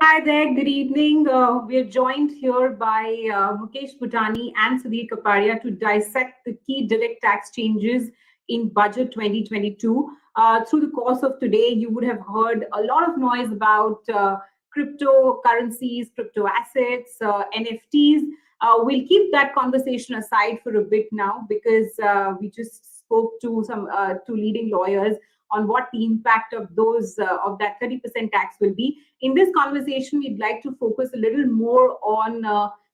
Hi there, good evening. We're joined here by Mukesh, Butani and Sudhir Kapadia to dissect the key direct tax changes in Budget 2022. Through the course of today, you would have heard a lot of noise about cryptocurrencies, crypto assets, NFTs. We'll keep that conversation aside for a bit now because we just spoke to some two leading lawyers on what the impact of those of that 30% tax will be. In this conversation, we'd like to focus a little more on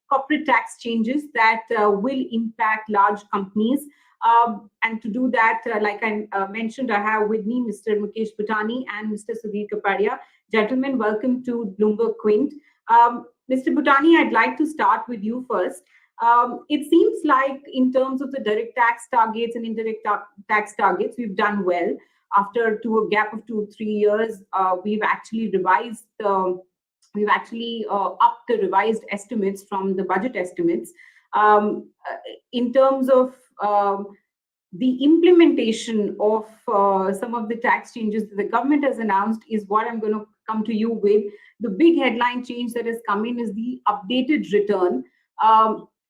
corporate tax changes that will impact large companies. And to do that, like I mentioned, I have with me Mr. Mukesh Butani and Mr. Sudhir Kapadia. Gentlemen, welcome to BloombergQuint. Mr. Butani, I'd like to start with you first. It seems like in terms of the direct tax targets and indirect tax targets, we've done well. After a gap of 2-3 years, we've actually upped the revised estimates from the budget estimates. In terms of the implementation of some of the tax changes that the government has announced is what I'm going to come to you with. The big headline change that has come in is the updated return.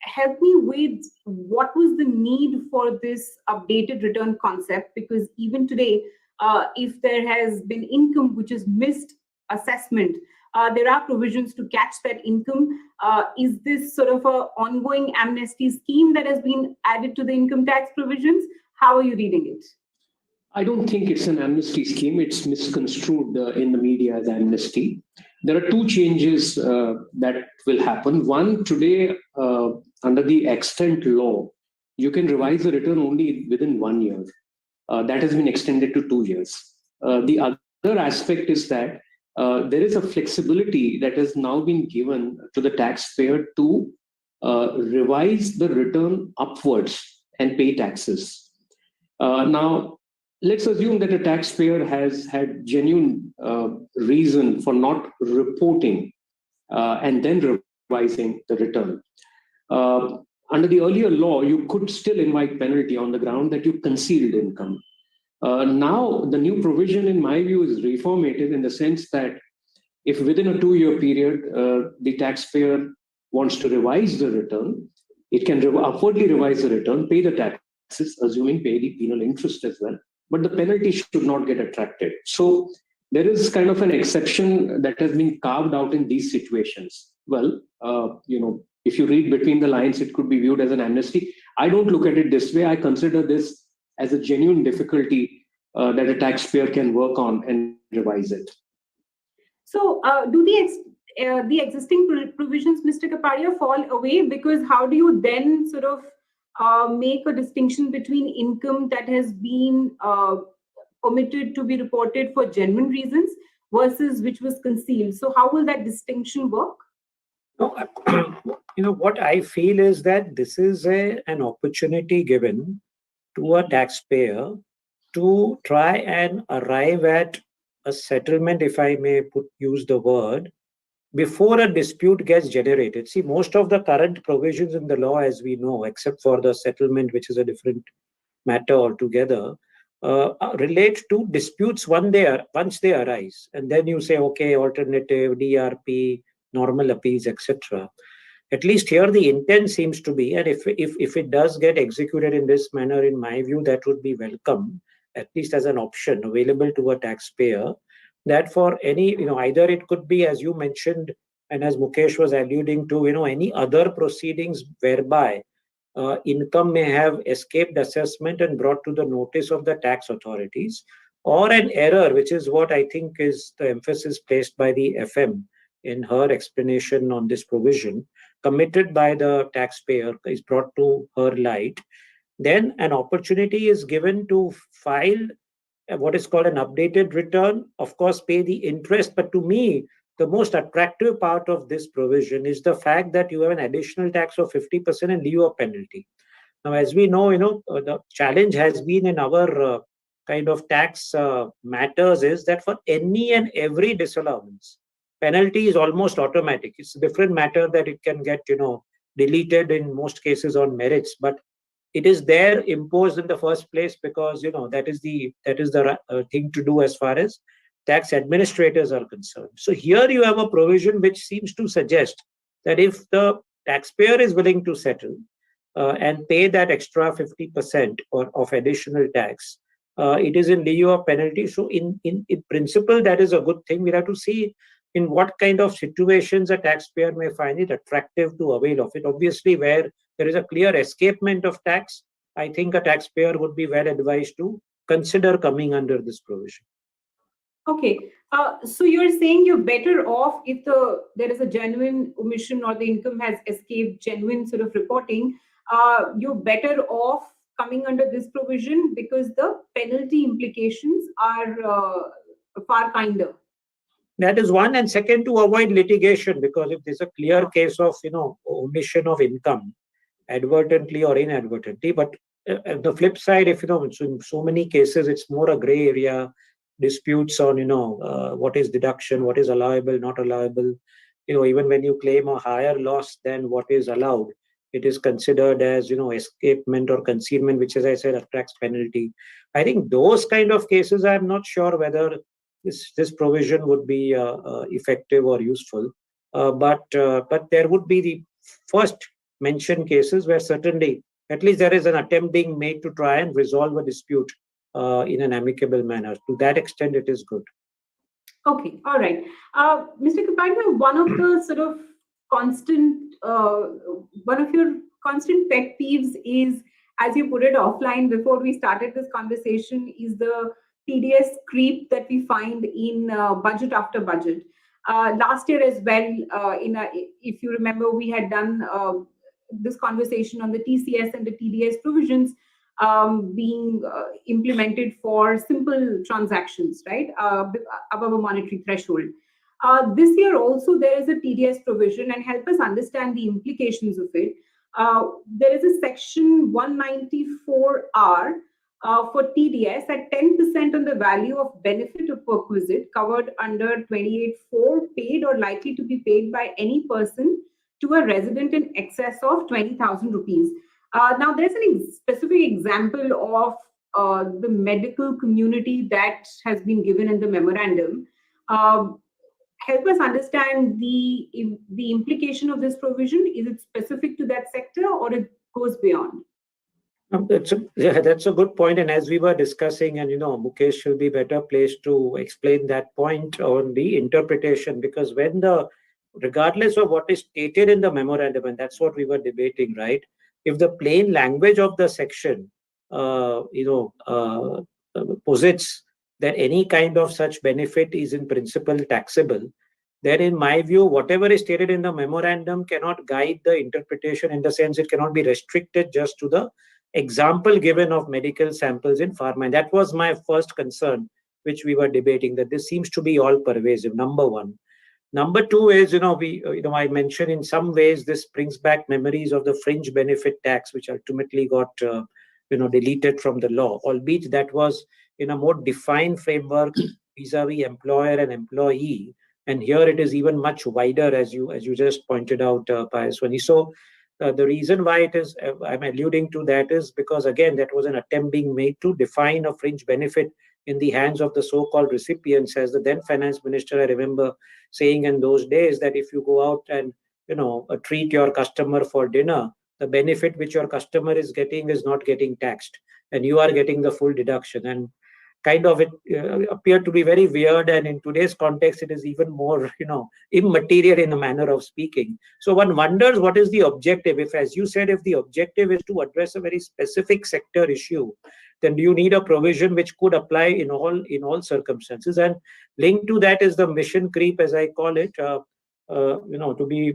Help me with what was the need for this updated return concept, because even today, if there has been income which is missed assessment, there are provisions to catch that income. Is this sort of an ongoing amnesty scheme that has been added to the income tax provisions? How are you reading it? I don't think it's an amnesty scheme. It's misconstrued in the media as amnesty. There are two changes that will happen. One, today, under the extant law, you can revise the return only within 1 year. That has been extended to 2 years. The other aspect is that there is a flexibility that has now been given to the taxpayer to revise the return upwards and pay taxes. Now, let's assume that a taxpayer has had genuine reason for not reporting and then revising the return. Under the earlier law, you could still invite penalty on the ground that you concealed income. Now, the new provision, in my view, is reformative in the sense that if within a 2-year period, the taxpayer wants to revise the return, it can upwardly revise the return, pay the taxes, assuming pay the penal interest as well, but the penalty should not get attracted. So there is kind of an exception that has been carved out in these situations. Well, if you read between the lines, it could be viewed as an amnesty. I don't look at it this way. I consider this as a genuine difficulty that a taxpayer can work on and revise it. So do the existing provisions, Mr. Kapadia, fall away? Because how do you then sort of make a distinction between income that has been omitted to be reported for genuine reasons versus which was concealed? So how will that distinction work? What I feel is that this is an opportunity given to a taxpayer to try and arrive at a settlement, if I may use the word, before a dispute gets generated. See, most of the current provisions in the law, as we know, except for the settlement, which is a different matter altogether, relate to disputes once they arise. And then you say, okay, alternative, DRP, normal appeals, etc. At least here the intent seems to be, and if it does get executed in this manner, in my view, that would be welcome, at least as an option available to a taxpayer, that for any, either it could be, as you mentioned, and as Mukesh was alluding to, any other proceedings whereby income may have escaped assessment and brought to the notice of the tax authorities, or an error, which is what I think is the emphasis placed by the FM in her explanation on this provision, committed by the taxpayer, is brought to her light, then an opportunity is given to file what is called an updated return, of course, pay the interest. But to me, the most attractive part of this provision is the fact that you have an additional tax of 50% and lieu of penalty. Now, as we know, the challenge has been in our kind of tax matters is that for any and every disallowance, penalty is almost automatic. It's a different matter that it can get, deleted in most cases on merits, but it is there imposed in the first place because that is the thing to do as far as tax administrators are concerned. So here you have a provision which seems to suggest that if the taxpayer is willing to settle and pay that extra 50% of additional tax, it is in lieu of penalty. So in principle, that is a good thing. We have to see in what kind of situations a taxpayer may find it attractive to avail of it. Obviously, where there is a clear escapement of tax, I think a taxpayer would be well advised to consider coming under this provision. Okay. So you're saying you're better off if there is a genuine omission or the income has escaped genuine sort of reporting. You're better off coming under this provision because the penalty implications are far kinder. That is one, and second, to avoid litigation, because if there's a clear case of omission of income, advertently or inadvertently, but the flip side, if in so many cases it's more a gray area, disputes on what is deduction, what is allowable, not allowable. Even when you claim a higher loss than what is allowed, it is considered as escapement or concealment, which, as I said, attracts penalty. I think those kind of cases, I'm not sure whether this provision would be effective or useful. But there would be the first mentioned cases where certainly at least there is an attempt being made to try and resolve a dispute in an amicable manner. To that extent, it is good. Okay, all right. Mr. Kapadia, one of the sort of one of your constant pet peeves is, as you put it offline before we started this conversation, is the TDS creep that we find in budget after budget. Last year as well, if you remember, we had done this conversation on the TCS and the TDS provisions being implemented for simple transactions, right, above a monetary threshold. This year also there is a TDS provision, and help us understand the implications of it. There is a section 194R for TDS at 10% on the value of benefit of perquisite covered under 28(4) paid or likely to be paid by any person to a resident in excess of 20,000 rupees. Now, there's a specific example of the medical community that has been given in the memorandum. Help us understand the implication of this provision. Is it specific to that sector or it goes beyond? That's a good point. And as we were discussing, and Mukesh will be better placed to explain that point on the interpretation, because regardless of what is stated in the memorandum, and that's what we were debating, right? If the plain language of the section, posits that any kind of such benefit is in principle taxable, then in my view, whatever is stated in the memorandum cannot guide the interpretation, in the sense it cannot be restricted just to the example given of medical samples in pharma. And that was my first concern, which we were debating, that this seems to be all pervasive, number one. Number two is, I mentioned in some ways this brings back memories of the fringe benefit tax, which ultimately got, deleted from the law, albeit that was in a more defined framework vis-a-vis employer and employee. And here it is even much wider, as you just pointed out, Payaswani. So the reason why I'm alluding to that is because, again, that was an attempt being made to define a fringe benefit in the hands of the so-called recipients. As the then finance minister, I remember saying in those days that if you go out and treat your customer for dinner, the benefit which your customer is getting is not getting taxed, and you are getting the full deduction. And kind of it appeared to be very weird, and in today's context it is even more immaterial in a manner of speaking. So one wonders what is the objective. If, as you said, if the objective is to address a very specific sector issue, then do you need a provision which could apply in all circumstances? And linked to that is the mission creep, as I call it. To be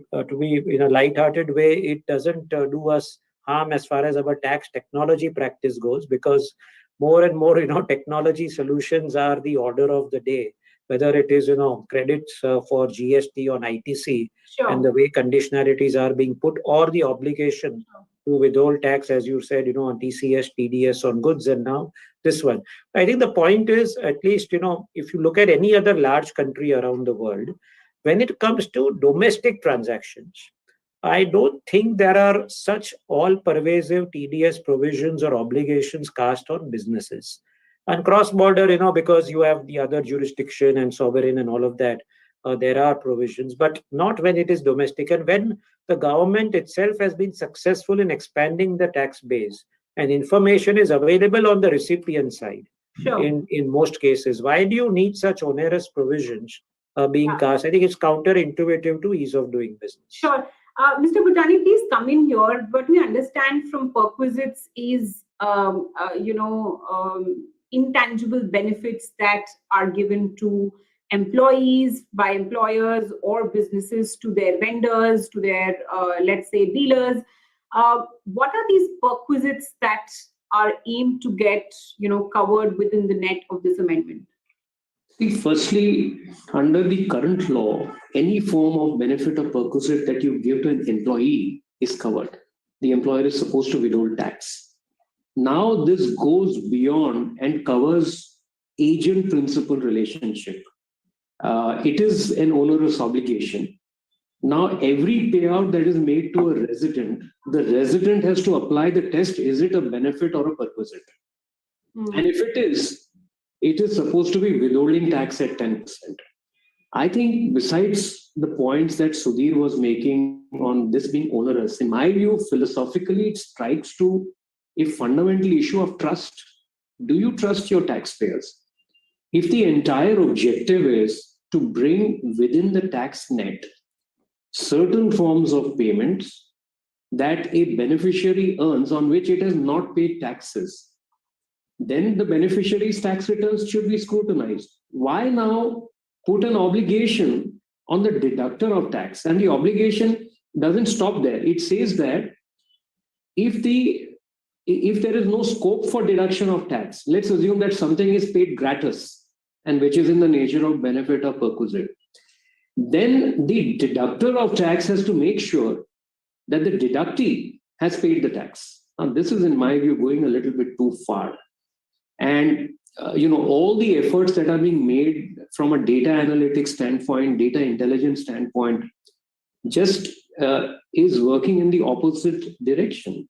in a light-hearted way, it doesn't do us harm as far as our tax technology practice goes, because more and more technology solutions are the order of the day, whether it is credits for GST on ITC, Sure. and the way conditionalities are being put, or the obligation to withhold tax, as you said, on TCS, TDS on goods, and now this one. I think the point is, at least if you look at any other large country around the world, when it comes to domestic transactions, I don't think there are such all-pervasive TDS provisions or obligations cast on businesses. And cross-border, because you have the other jurisdiction and sovereign and all of that, there are provisions, but not when it is domestic. And when the government itself has been successful in expanding the tax base and information is available on the recipient side, Sure. in most cases, why do you need such onerous provisions being Yeah. cast? I think it's counterintuitive to ease of doing business. Sure. Mr. Butani, please come in here. What we understand from perquisites is, intangible benefits that are given to employees by employers or businesses to their vendors, to their, let's say, dealers. What are these perquisites that are aimed to get, covered within the net of this amendment? See, firstly, under the current law, any form of benefit or perquisite that you give to an employee is covered. The employer is supposed to withhold tax. Now, this goes beyond and covers agent-principal relationship. It is an onerous obligation. Now, every payout that is made to a resident, the resident has to apply the test, is it a benefit or a perquisite? And if it is supposed to be withholding tax at 10%. I think besides the points that Sudhir was making on this being onerous, in my view, philosophically, it strikes to a fundamental issue of trust. Do you trust your taxpayers? If the entire objective is to bring within the tax net certain forms of payments that a beneficiary earns on which it has not paid taxes, then the beneficiary's tax returns should be scrutinized. Why now put an obligation on the deductor of tax? And the obligation doesn't stop there. It says that if there is no scope for deduction of tax, let's assume that something is paid gratis and which is in the nature of benefit or perquisite, then the deductor of tax has to make sure that the deductee has paid the tax. Now, this is, in my view, going a little bit too far. And all the efforts that are being made from a data analytics standpoint, data intelligence standpoint, just is working in the opposite direction.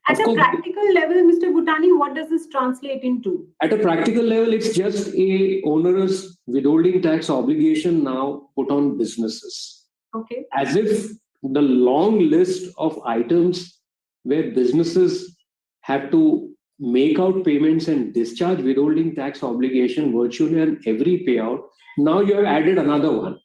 At a practical level, Mr. Butani, what does this translate into? At a practical level, it's just a onerous withholding tax obligation now put on businesses. Okay. As if the long list of items where businesses have to make out payments and discharge withholding tax obligation virtually on every payout, now you have added another one.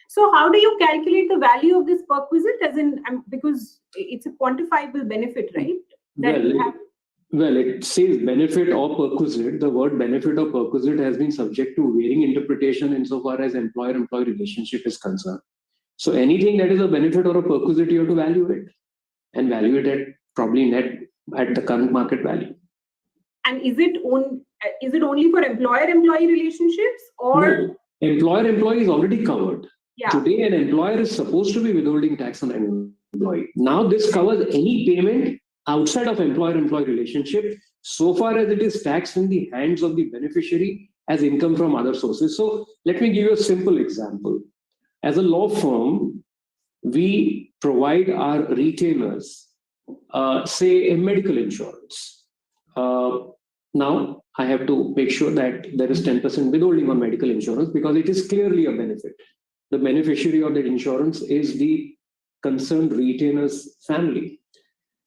So how do you calculate the value of this perquisite? As in, because it's a quantifiable benefit, right? Well, it says benefit or perquisite. The word benefit or perquisite has been subject to varying interpretation insofar as employer-employee relationship is concerned. So anything that is a benefit or a perquisite, you have to value it, and value it at probably net at the current market value. And is it only for employer-employee relationships, or no, employer-employee is already covered? Yeah. Today, an employer is supposed to be withholding tax on an employee. Now, this covers any payment outside of employer-employee relationship, so far as it is taxed in the hands of the beneficiary as income from other sources. So let me give you a simple example. As a law firm, we provide our retailers, say, a medical insurance. Now, I have to make sure that there is 10% withholding on medical insurance because it is clearly a benefit. The beneficiary of that insurance is the concerned retailer's family.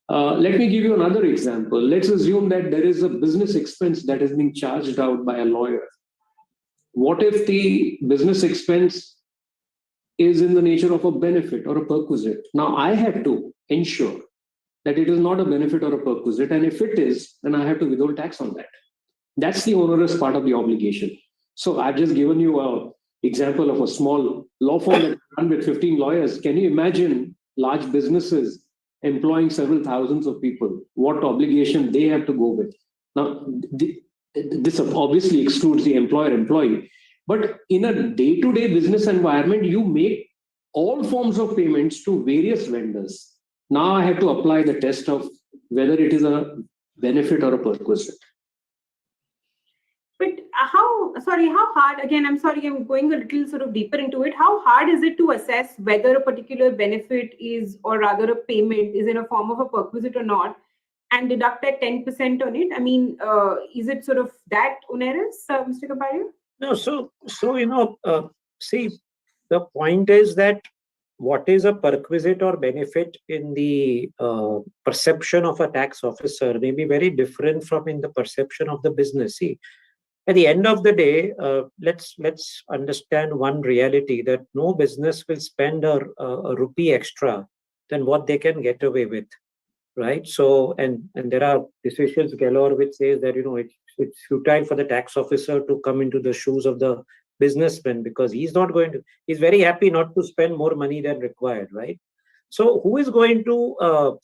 Let me give you another example. Let's assume that there is a business expense that is being charged out by a lawyer. What if the business expense is in the nature of a benefit or a perquisite? Now, I have to ensure that it is not a benefit or a perquisite, and if it is, then I have to withhold tax on that. That's the onerous part of the obligation. So I've just given you an example of a small law firm that run with 15 lawyers. Can you imagine large businesses employing several thousands of people? What obligation they have to go with? Now, this obviously excludes the employer-employee. But in a day-to-day business environment, you make all forms of payments to various vendors. Now I have to apply the test of whether it is a benefit or a perquisite. But how hard, again, I'm sorry, I'm going a little sort of deeper into it. How hard is it to assess whether a particular benefit is, or rather a payment is in a form of a perquisite or not? and deducted 10% on it? I mean, is it sort of that onerous, Mr. Kapadia? No, see, the point is that what is a perquisite or benefit in the perception of a tax officer may be very different from in the perception of the business. See, at the end of the day, let's understand one reality, that no business will spend a rupee extra than what they can get away with, right? So, and there are decisions galore which says that it's futile for the tax officer to come into the shoes of the businessman, because he's very happy not to spend more money than required, right? So who is going to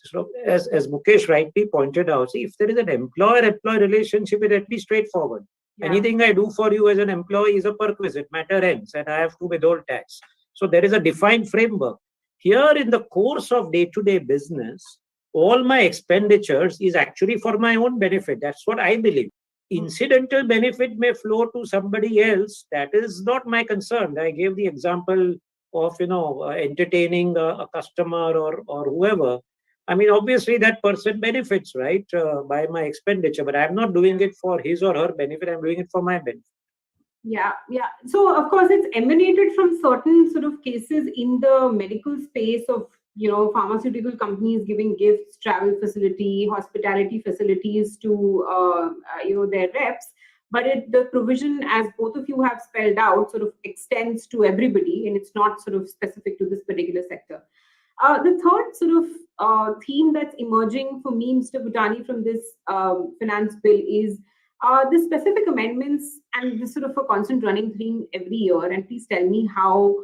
as Mukesh rightly pointed out, see, if there is an employer-employee relationship, it at least straightforward. Yeah. Anything I do for you as an employee is a perquisite, matter ends, and I have to withhold tax. So there is a defined framework. Here, in the course of day-to-day business, all my expenditures is actually for my own benefit. That's what I believe. Incidental benefit may flow to somebody else. That is not my concern. I gave the example of entertaining a customer or whoever. I mean, obviously that person benefits, right, by my expenditure, but I'm not doing it for his or her benefit. I'm doing it for my benefit. Yeah. So of course, it's emanated from certain sort of cases in the medical space of pharmaceutical companies giving gifts, travel facility, hospitality facilities to their reps. But the provision, as both of you have spelled out, sort of extends to everybody, and it's not sort of specific to this particular sector. The third sort of theme that's emerging for me, Mr. Butani, from this finance bill is the specific amendments, and this sort of a constant running theme every year. And please tell me how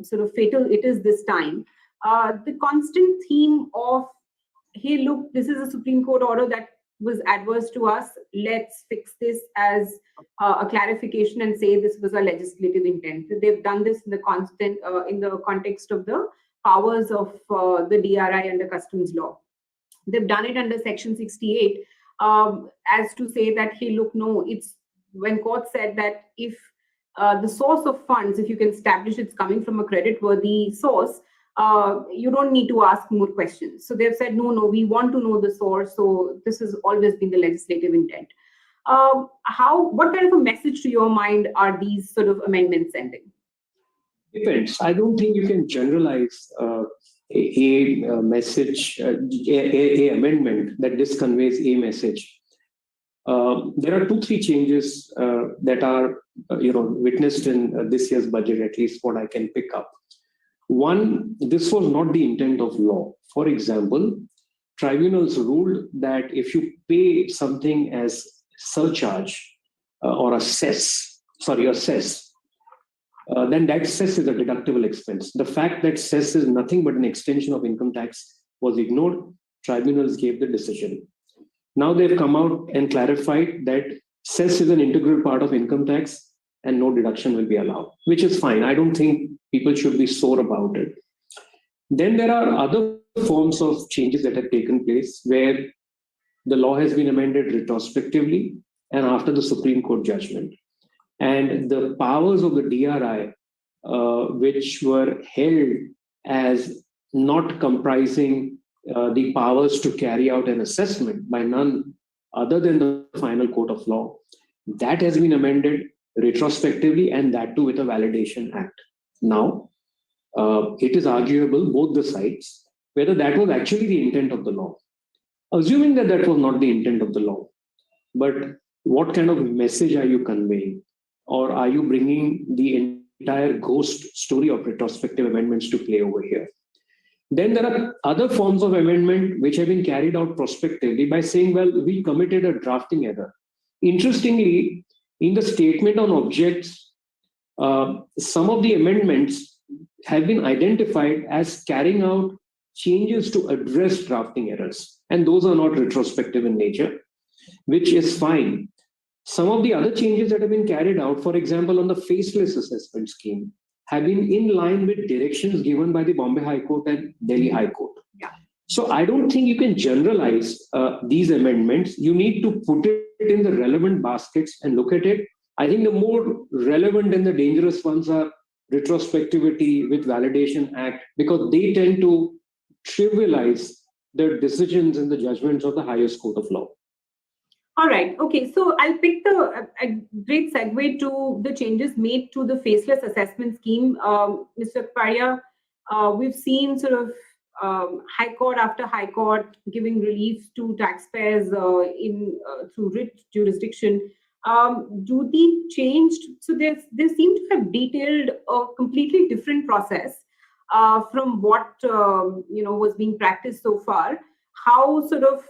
sort of fatal it is this time. The constant theme of, hey, look, this is a Supreme Court order that was adverse to us. Let's fix this as a clarification and say this was a legislative intent. They've done this in the context of the powers of the DRI under customs law. They've done it under Section 68 as to say that, hey, look, no, it's when court said that if the source of funds, if you can establish it's coming from a credit-worthy source, you don't need to ask more questions. So they've said, no, we want to know the source. So this has always been the legislative intent. What kind of a message to your mind are these sort of amendments sending? Depends. I don't think you can generalize a message, a amendment that this conveys a message. There are 2-3 changes that are witnessed in this year's budget, at least what I can pick up. One, this was not the intent of law. For example, tribunals ruled that if you pay something as surcharge or a cess, then that cess is a deductible expense. The fact that cess is nothing but an extension of income tax was ignored. Tribunals gave the decision. Now they've come out and clarified that cess is an integral part of income tax and no deduction will be allowed, which is fine. I don't think people should be sore about it. Then there are other forms of changes that have taken place where the law has been amended retrospectively and after the Supreme Court judgment. And the powers of the DRI, which were held as not comprising the powers to carry out an assessment by none other than the final court of law, that has been amended retrospectively, and that too with a validation act. Now, it is arguable, both the sides, whether that was actually the intent of the law. Assuming that that was not the intent of the law, but what kind of message are you conveying? Or are you bringing the entire ghost story of retrospective amendments to play over here? Then there are other forms of amendment which have been carried out prospectively by saying, well, we committed a drafting error. Interestingly, in the statement on objects, some of the amendments have been identified as carrying out changes to address drafting errors. And those are not retrospective in nature, which is fine. Some of the other changes that have been carried out, for example, on the Faceless assessment scheme, have been in line with directions given by the Bombay High Court and Delhi High Court. Yeah. So I don't think you can generalize these amendments. You need to put it in the relevant baskets and look at it. I think the more relevant and the dangerous ones are retrospectivity with validation act, because they tend to trivialize the decisions and the judgments of the highest court of law. All right. Okay. So I'll pick a great segue to the changes made to the faceless assessment scheme. Mr. Kapadia, we've seen sort of high court after high court giving relief to taxpayers through writ jurisdiction. Do the changed? So they seem to have detailed a completely different process from what was being practiced so far. How sort of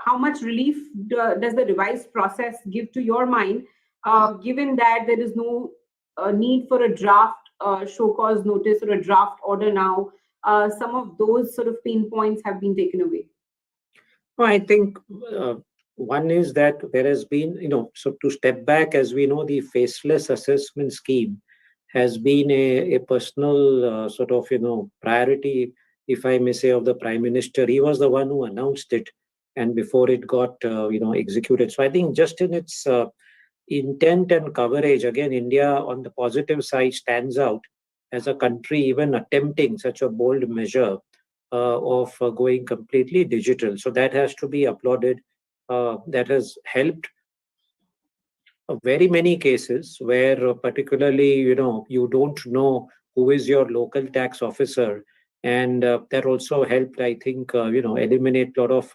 how much relief does the revised process give to your mind, given that there is no need for a draft show cause notice or a draft order now? Some of those sort of pain points have been taken away. No, I think one is that there has been, so to step back, as we know, the faceless assessment scheme has been a personal sort of, priority, if I may say, of the Prime Minister. He was the one who announced it, and before it got, executed. So I think just in its intent and coverage, again, India on the positive side stands out as a country even attempting such a bold measure of going completely digital. So that has to be applauded. That has helped very many cases where particularly, you don't know who is your local tax officer. And that also helped, I think, eliminate a lot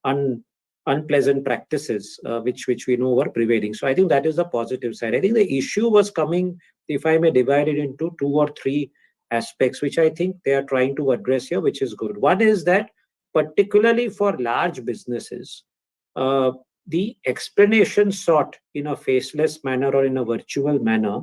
of unpleasant practices, which we know were prevailing. So I think that is the positive side. I think the issue was coming, if I may divide it into 2 or 3 aspects, which I think they are trying to address here, which is good. One is that particularly for large businesses, the explanation sought in a faceless manner or in a virtual manner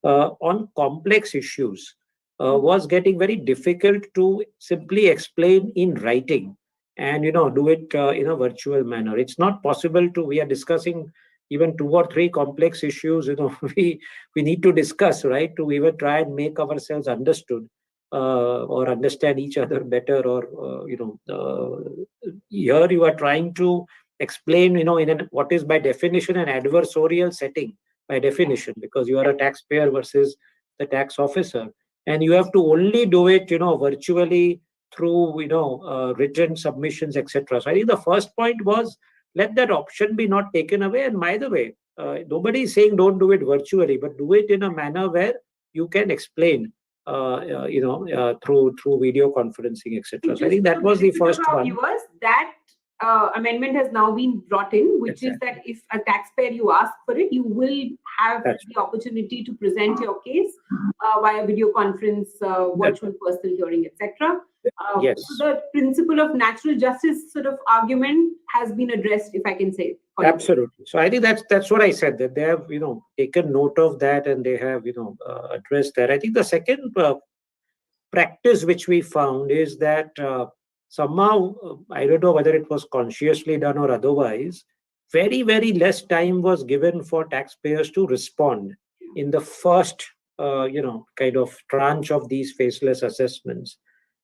on complex issues was getting very difficult to simply explain in writing and do it in a virtual manner. It's not possible to. We are discussing even 2 or 3 complex issues. We need to discuss, right, to even try and make ourselves understood or understand each other better. Or here you are trying to explain, in what is by definition an adversarial setting by definition, because you are a taxpayer versus the tax officer, and you have to only do it, virtually through, written submissions, etc. So I think the first point was let that option be not taken away. And by the way, nobody is saying don't do it virtually, but do it in a manner where you can explain, through video conferencing, etc. So I think that was the first one. Viewers, that amendment has now been brought in, which is that if a taxpayer you ask for it, you will have the opportunity to present your case via video conference, virtual personal hearing, etc. Yes. So the principle of natural justice sort of argument has been addressed, if I can say. Absolutely. So I think that's what I said, that they have taken note of that and they have addressed that. I think the second practice which we found is that somehow, I don't know whether it was consciously done or otherwise, very, very less time was given for taxpayers to respond in the first, kind of tranche of these faceless assessments.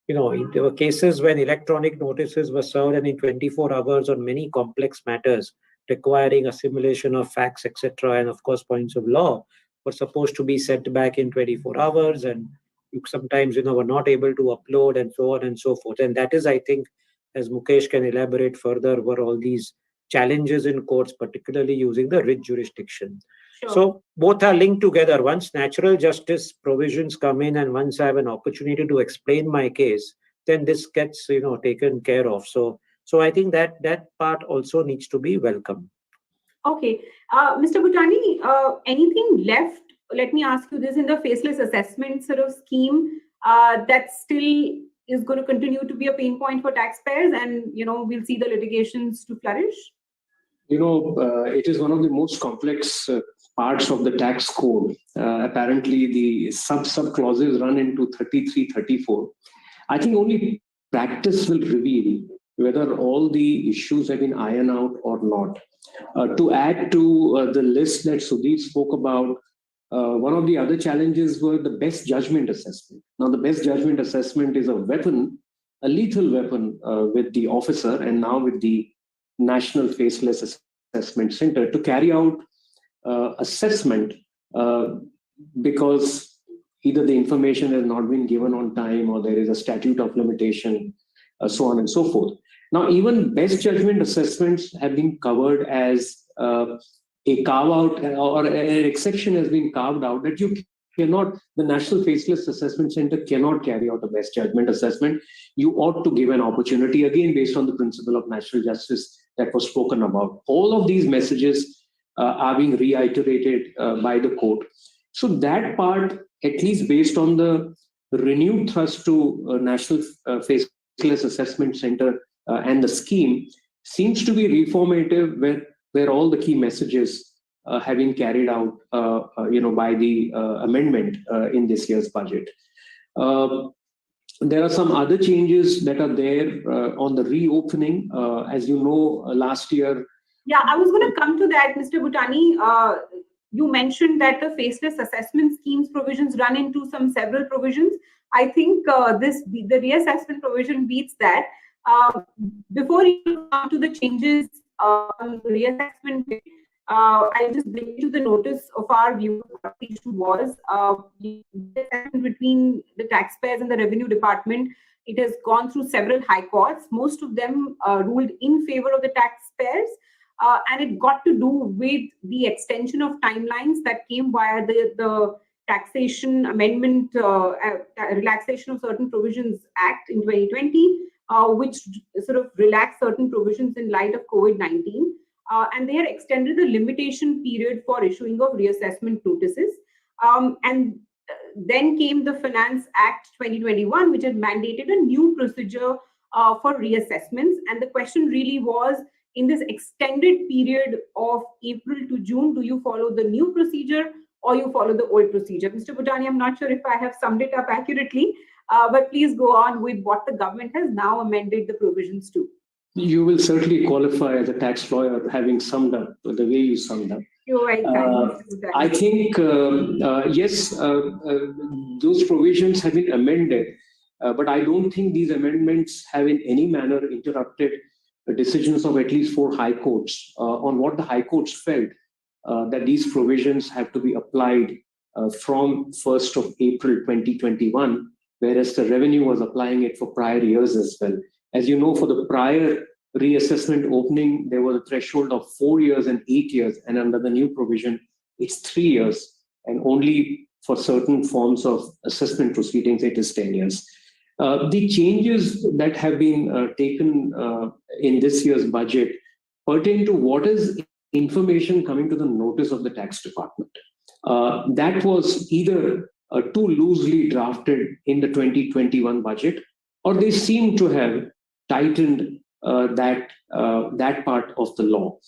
There were cases when electronic notices were served and in 24 hours on many complex matters requiring assimilation of facts, etc., and of course points of law were supposed to be sent back in 24 hours, and you sometimes were not able to upload, and so on and so forth. And that is, I think, as Mukesh can elaborate further, were all these challenges in courts, particularly using the writ jurisdiction. Sure. So both are linked together. Once natural justice provisions come in and once I have an opportunity to explain my case, then this gets taken care of. So I think that part also needs to be welcome. Okay. Mr. Butani, anything left? Let me ask you this, in the faceless assessment sort of scheme, that still is going to continue to be a pain point for taxpayers, and we'll see the litigations to flourish? It is one of the most complex parts of the tax code. Apparently, the sub clauses run into 33, 34. I think only practice will reveal whether all the issues have been ironed out or not. To add to the list that Sudhir spoke about, one of the other challenges were the best judgment assessment. Now, the best judgment assessment is a weapon, a lethal weapon with the officer, and now with the National Faceless Assessment Center to carry out assessment because either the information has not been given on time or there is a statute of limitation. so on and so forth. Now, even best judgment assessments have been covered as a carve out, or an exception has been carved out, that you cannot, the National Faceless Assessment Center cannot carry out a best judgment assessment. You ought to give an opportunity, again, based on the principle of natural justice that was spoken about. All of these messages are being reiterated by the court. So that part, at least based on the renewed thrust to National Faceless Assessment Center and the scheme, seems to be reformative, where all the key messages have been carried out, by the amendment in this year's budget. There are some other changes that are there on the reopening. As you know, last year. Yeah, I was going to come to that, Mr. Butani. You mentioned that the faceless assessment schemes provisions run into several provisions. I think the reassessment provision beats that. Before you come to the changes on reassessment, I'll just bring you to the notice of our view of what the issue was. The assessment between the taxpayers and the revenue department, it has gone through several high courts. Most of them ruled in favor of the taxpayers. And it got to do with the extension of timelines that came via the Taxation Amendment, Relaxation of Certain Provisions Act in 2020, which sort of relaxed certain provisions in light of COVID-19. And they had extended the limitation period for issuing of reassessment notices. And then came the Finance Act 2021, which had mandated a new procedure for reassessments. And the question really was, in this extended period of April to June, do you follow the new procedure or you follow the old procedure? Mr. Butani, I'm not sure if I have summed it up accurately, but please go on with what the government has now amended the provisions to. You will certainly qualify as a tax lawyer, having summed up the way you summed up. You're very kind. I think, yes, those provisions have been amended, but I don't think these amendments have in any manner interrupted the decisions of at least 4 high courts on what the high courts felt that these provisions have to be applied from 1st of April 2021, whereas the revenue was applying it for prior years as well. As you know, for the prior reassessment opening, there was a threshold of 4 years and 8 years, and under the new provision, it's 3 years, and only for certain forms of assessment proceedings, it is 10 years. The changes that have been taken in this year's budget pertain to what is information coming to the notice of the tax department. That was either too loosely drafted in the 2021 budget, or they seem to have tightened that part of the law.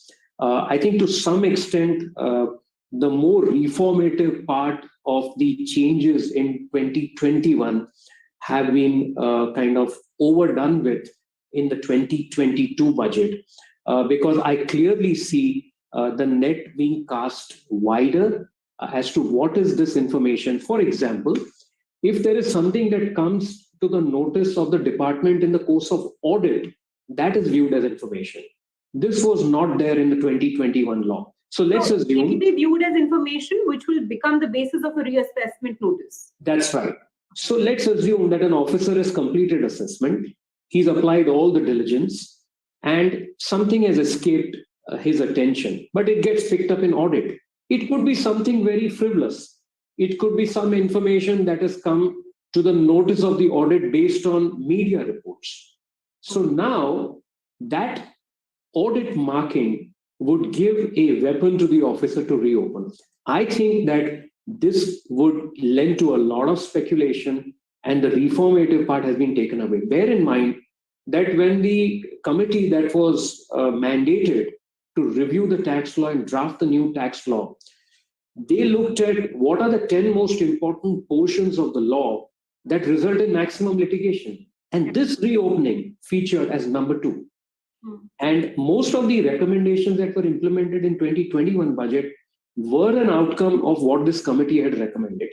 I think to some extent, the more reformative part of the changes in 2021 have been kind of overdone with in the 2022 budget, because I clearly see the net being cast wider as to what is this information. For example, if there is something that comes to the notice of the department in the course of audit, that is viewed as information. This was not there in the 2021 law. So let's assume it will be viewed as information which will become the basis of a reassessment notice. That's right. So let's assume that an officer has completed assessment, he's applied all the diligence, and something has escaped his attention, but it gets picked up in audit. It could be something very frivolous. It could be some information that has come to the notice of the audit based on media reports. So now that audit marking would give a weapon to the officer to reopen. I think that this would lend to a lot of speculation, and the reformative part has been taken away. Bear in mind that when the committee that was mandated to review the tax law and draft the new tax law, they looked at what are the 10 most important portions of the law that result in maximum litigation. And this reopening featured as number 2. And most of the recommendations that were implemented in 2021 budget were an outcome of what this committee had recommended,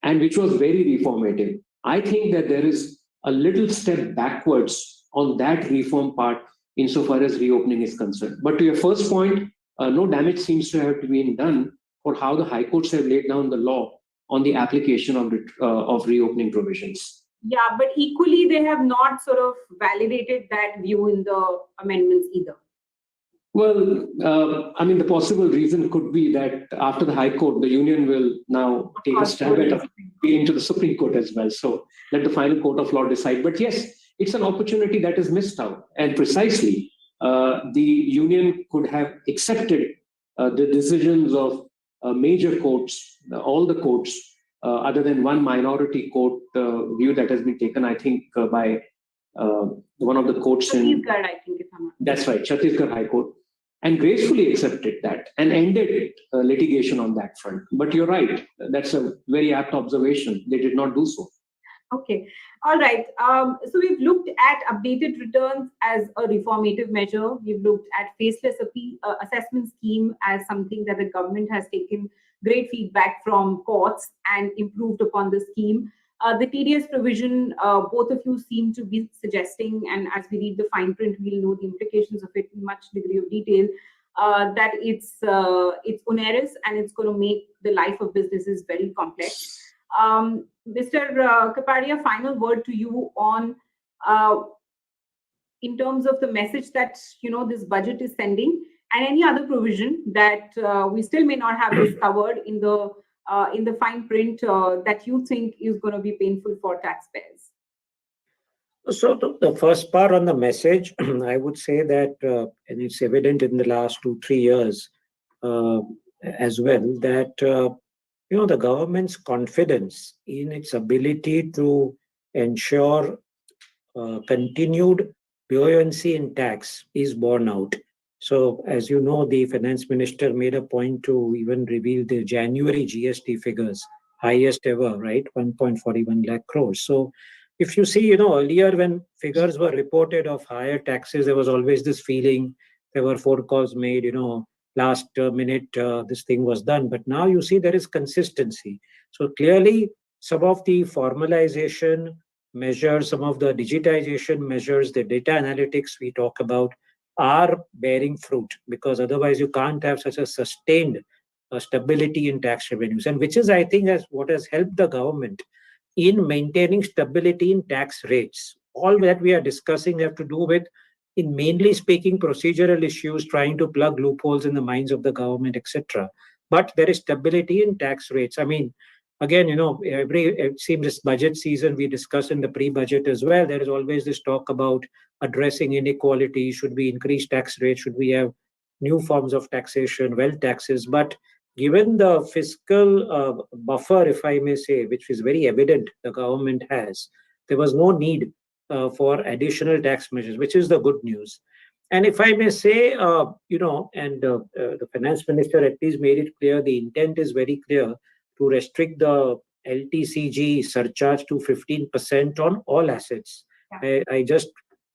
and which was very reformative. I think that there is a little step backwards on that reform part insofar as reopening is concerned. But to your first point, no damage seems to have been done for how the high courts have laid down the law on the application of reopening provisions. Yeah, but equally, they have not sort of validated that view in the amendments either. Well, I mean, the possible reason could be that after the High Court, the union will now take a stab at appealing to the Supreme Court as well. So let the final court of law decide. But yes, it's an opportunity that is missed out. And precisely, the union could have accepted the decisions of major courts, all the courts, other than one minority court view that has been taken, I think, by one of the courts in. Chhattisgarh, I think, if I'm not. That's right, Chhattisgarh High Court, and gracefully accepted that and ended litigation on that front. But you're right, that's a very apt observation. They did not do so. Okay, all right. So we've looked at updated returns as a reformative measure. We've looked at faceless assessment scheme as something that the government has taken great feedback from courts and improved upon the scheme. The TDS provision, both of you seem to be suggesting, and as we read the fine print, we'll know the implications of it in much degree of detail, that it's onerous and it's going to make the life of businesses very complex. Mr. Kapadia, final word to you on in terms of the message that this budget is sending, and any other provision that we still may not have discovered in the fine print that you think is going to be painful for taxpayers. So the first part on the message, I would say that, and it's evident in the last 2-3 years as well, that the government's confidence in its ability to ensure continued buoyancy in tax is borne out. So, as you know, the finance minister made a point to even reveal the January GST figures, highest ever, right? 1.41 lakh crores. So, if you see, earlier when figures were reported of higher taxes, there was always this feeling, there were phone calls made, last minute this thing was done. But now you see there is consistency. So clearly, some of the formalization measures, some of the digitization measures, the data analytics we talk about are bearing fruit, because otherwise you can't have such a sustained stability in tax revenues, and which is, I think, as what has helped the government in maintaining stability in tax rates. All that we are discussing have to do with, in mainly speaking, procedural issues, trying to plug loopholes in the minds of the government, etc. But there is stability in tax rates. I mean, again, it seems this budget season, we discuss in the pre-budget as well, there is always this talk about addressing inequality. Should we increase tax rates? Should we have new forms of taxation, wealth taxes? But given the fiscal buffer, if I may say, which is very evident the government has, there was no need for additional tax measures, which is the good news. And if I may say, the finance minister at least made it clear, the intent is very clear to restrict the LTCG surcharge to 15% on all assets. Yeah.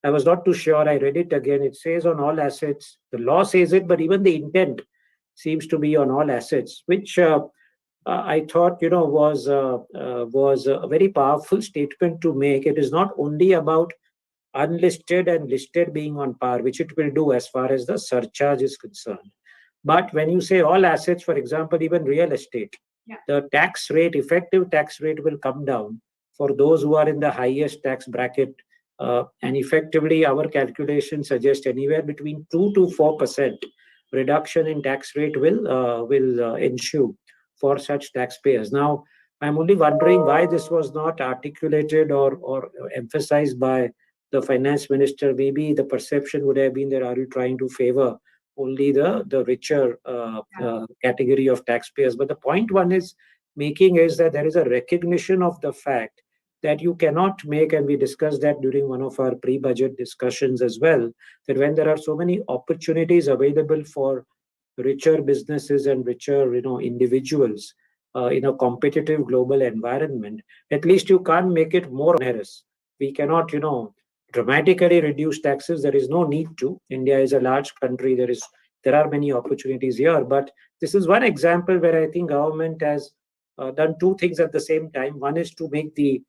I was not too sure. I read it again. It says on all assets. The law says it, but even the intent seems to be on all assets, which I thought, was a very powerful statement to make. It is not only about unlisted and listed being on par, which it will do as far as the surcharge is concerned. But when you say all assets, for example, even real estate, the tax rate, effective tax rate will come down for those who are in the highest tax bracket. And effectively, our calculations suggest anywhere between 2 to 4% reduction in tax rate will ensue for such taxpayers. Now, I'm only wondering why this was not articulated or emphasized by the finance minister. Maybe the perception would have been that, are you trying to favor only the richer category of taxpayers? But the point one is making is that there is a recognition of the fact that you cannot make, and we discussed that during one of our pre-budget discussions as well, that when there are so many opportunities available for richer businesses and richer individuals in a competitive global environment, at least you can't make it more onerous. We cannot dramatically reduce taxes. There is no need to. India is a large country. There are many opportunities here, but this is one example where I think government has done two things at the same time. One is to make the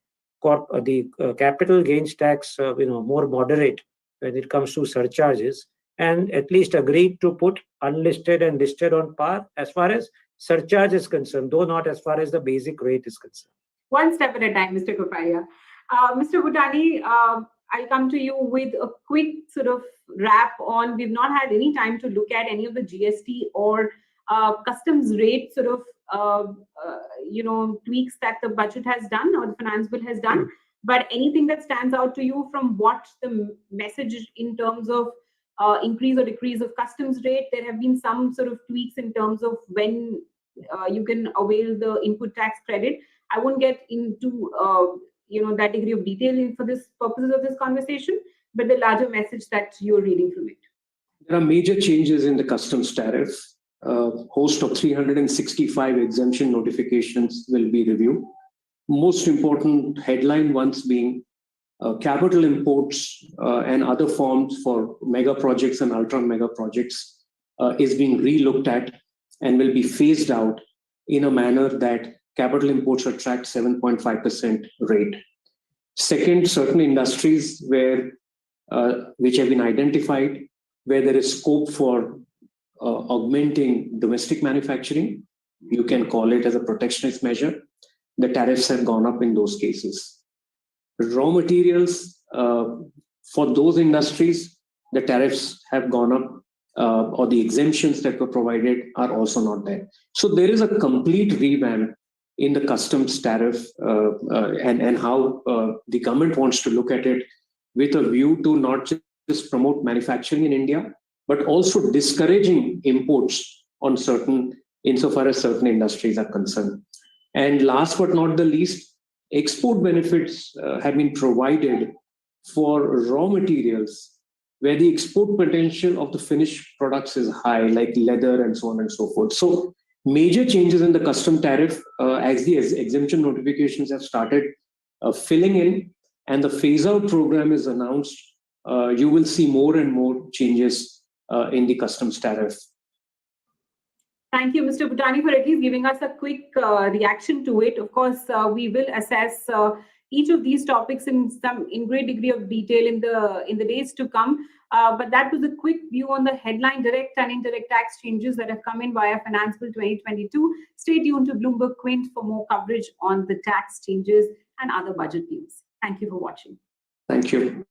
capital gains tax more moderate when it comes to surcharges, and at least agreed to put unlisted and listed on par as far as surcharge is concerned, though not as far as the basic rate is concerned. One step at a time, Mr. Kapadia. Mr. Butani, I'll come to you with a quick sort of wrap on. We've not had any time to look at any of the GST or customs rate sort of tweaks that the budget has done or the finance bill has done. But anything that stands out to you from what the message in terms of increase or decrease of customs rate? There have been some sort of tweaks in terms of when you can avail the input tax credit. I won't get into that degree of detail for this purposes of this conversation, but the larger message that you're reading from it. There are major changes in the customs tariff. A host of 365 exemption notifications will be reviewed. Most important headline ones being capital imports and other forms for mega projects and ultra mega projects is being re-looked at and will be phased out in a manner that capital imports attract 7.5% rate. Second, certain industries which have been identified where there is scope for augmenting domestic manufacturing, you can call it as a protectionist measure. The tariffs have gone up in those cases. Raw materials, for those industries, the tariffs have gone up or the exemptions that were provided are also not there. So there is a complete revamp in the customs tariff and how the government wants to look at it with a view to not just promote manufacturing in India, but also discouraging imports on insofar as certain industries are concerned. And last but not the least, export benefits have been provided for raw materials where the export potential of the finished products is high, like leather and so on and so forth. So major changes in the custom tariff as the exemption notifications have started filling in and the phase-out program is announced, you will see more and more changes in the customs tariff. Thank you, Mr. Butani, for at least giving us a quick reaction to it. Of course, we will assess each of these topics in great degree of detail in the days to come. But that was a quick view on the headline direct and indirect tax changes that have come in via Finance Bill 2022. Stay tuned to BloombergQuint for more coverage on the tax changes and other budget news. Thank you for watching. Thank you.